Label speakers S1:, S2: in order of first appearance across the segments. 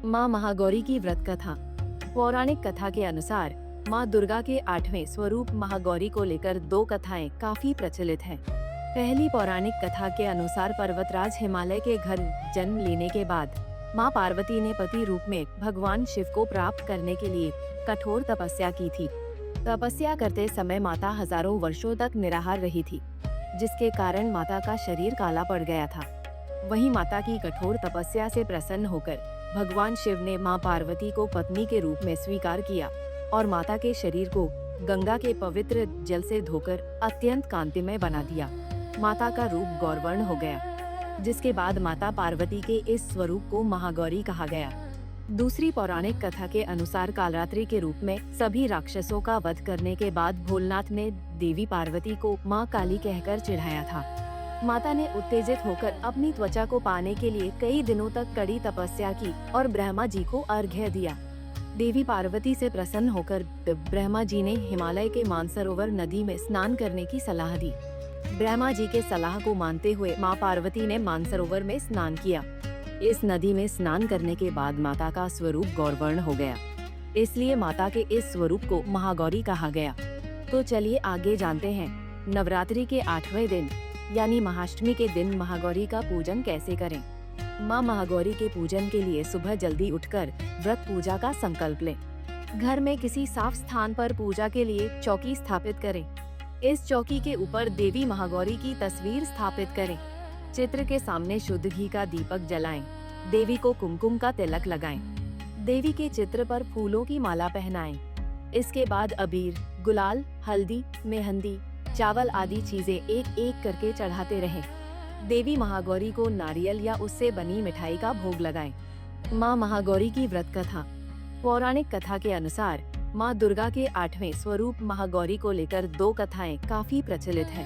S1: माँ महागौरी की व्रत कथा। पौराणिक कथा के अनुसार माँ दुर्गा के 8वें स्वरूप महागौरी को लेकर दो कथाएं काफी प्रचलित हैं। पहली पौराणिक कथा के अनुसार पर्वतराज हिमालय के घर जन्म लेने के बाद माँ पार्वती ने पति रूप में भगवान शिव को प्राप्त करने के लिए कठोर तपस्या की थी। तपस्या करते समय माता हजारों वर्षों तक निराहार रही थी, जिसके कारण माता का शरीर काला पड़ गया था। वहीं माता की कठोर तपस्या से प्रसन्न होकर भगवान शिव ने मां पार्वती को पत्नी के रूप में स्वीकार किया और माता के शरीर को गंगा के पवित्र जल से धोकर अत्यंत कांतिमय बना दिया। माता का रूप गौरवर्ण हो गया, जिसके बाद माता पार्वती के इस स्वरूप को महागौरी कहा गया। दूसरी पौराणिक कथा के अनुसार कालरात्रि के रूप में सभी राक्षसों का वध करने के बाद भोलेनाथ ने देवी पार्वती को मां काली कहकर चिढ़ाया था। माता ने उत्तेजित होकर अपनी त्वचा को पाने के लिए कई दिनों तक कड़ी तपस्या की और ब्रह्मा जी को अर्घ्य दिया। देवी पार्वती से प्रसन्न होकर ब्रह्मा जी ने हिमालय के मानसरोवर नदी में स्नान करने की सलाह दी। ब्रह्मा जी के सलाह को मानते हुए मां पार्वती ने मानसरोवर में स्नान किया। इस नदी में स्नान करने के बाद माता का स्वरूप गौरवर्ण हो गया, इसलिए माता के इस स्वरूप को महागौरी कहा गया। तो चलिए आगे जानते हैं नवरात्रि के 8वें दिन यानी महाअष्टमी के दिन महागौरी का पूजन कैसे करें। माँ महागौरी के पूजन के लिए सुबह जल्दी उठकर व्रत पूजा का संकल्प लें। घर में किसी साफ स्थान पर पूजा के लिए चौकी स्थापित करें। इस चौकी के ऊपर देवी महागौरी की तस्वीर स्थापित करें। चित्र के सामने शुद्ध घी का दीपक जलाएं। देवी को कुमकुम का तिलक लगाएं। देवी के चित्र पर फूलों की माला पहनाएं। इसके बाद अबीर, गुलाल, हल्दी, मेहंदी, चावल आदि चीजें एक एक करके चढ़ाते रहें। देवी महागौरी को नारियल या उससे बनी मिठाई का भोग लगाएं। माँ महागौरी की व्रत कथा। पौराणिक कथा के अनुसार माँ दुर्गा के 8वें स्वरूप महागौरी को लेकर दो कथाएं काफी प्रचलित हैं।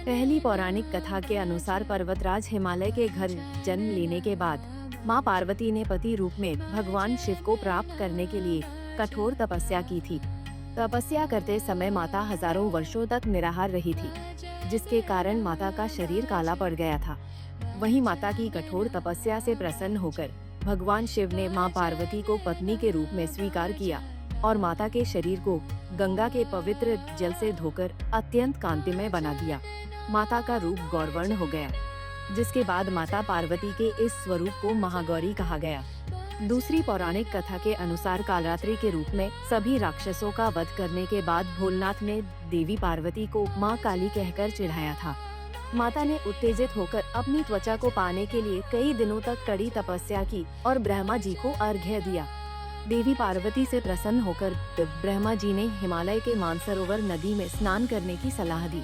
S1: पहली पौराणिक कथा के अनुसार पर्वतराज हिमालय के घर जन्म लेने के बाद माँ पार्वती ने पति रूप में भगवान शिव को प्राप्त करने के लिए कठोर तपस्या की थी। तपस्या करते समय माता हजारों वर्षों तक निराहार रही थी, जिसके कारण माता का शरीर काला पड़ गया था। वहीं माता की कठोर तपस्या से प्रसन्न होकर भगवान शिव ने मां पार्वती को पत्नी के रूप में स्वीकार किया और माता के शरीर को गंगा के पवित्र जल से धोकर अत्यंत कांतिमय बना दिया। माता का रूप गौरवर्ण हो गया, जिसके बाद माता पार्वती के इस स्वरूप को महागौरी कहा गया। दूसरी पौराणिक कथा के अनुसार कालरात्रि के रूप में सभी राक्षसों का वध करने के बाद भोलेनाथ ने देवी पार्वती को मां काली कहकर चिढ़ाया था। माता ने उत्तेजित होकर अपनी त्वचा को पाने के लिए कई दिनों तक कड़ी तपस्या की और ब्रह्मा जी को अर्घ्य दिया। देवी पार्वती से प्रसन्न होकर ब्रह्मा जी ने हिमालय के मानसरोवर नदी में स्नान करने की सलाह दी।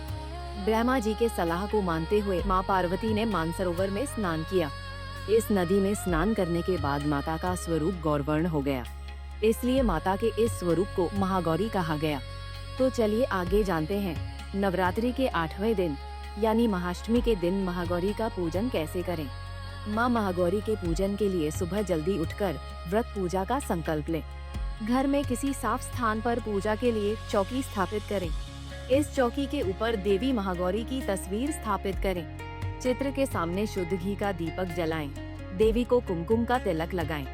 S1: ब्रह्मा जी के सलाह को मानते हुए माँ पार्वती ने मानसरोवर में स्नान किया। इस नदी में स्नान करने के बाद माता का स्वरूप गौरवर्ण हो गया, इसलिए माता के इस स्वरूप को महागौरी कहा गया। तो चलिए आगे जानते हैं नवरात्रि के 8वें दिन यानी महाअष्टमी के दिन महागौरी का पूजन कैसे करें। माँ महागौरी के पूजन के लिए सुबह जल्दी उठकर व्रत पूजा का संकल्प लें। घर में किसी साफ स्थान पर पूजा के लिए चौकी स्थापित करें। इस चौकी के ऊपर देवी महागौरी की तस्वीर स्थापित करें। चित्र के सामने शुद्ध घी का दीपक जलाएं। देवी को कुमकुम का तिलक लगाएं।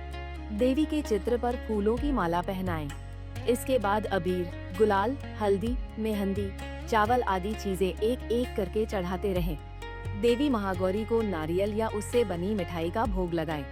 S1: देवी के चित्र पर फूलों की माला पहनाएं। इसके बाद अबीर, गुलाल, हल्दी, मेहंदी, चावल आदि चीजें एक एक करके चढ़ाते रहें। देवी महागौरी को नारियल या उससे बनी मिठाई का भोग लगाएं।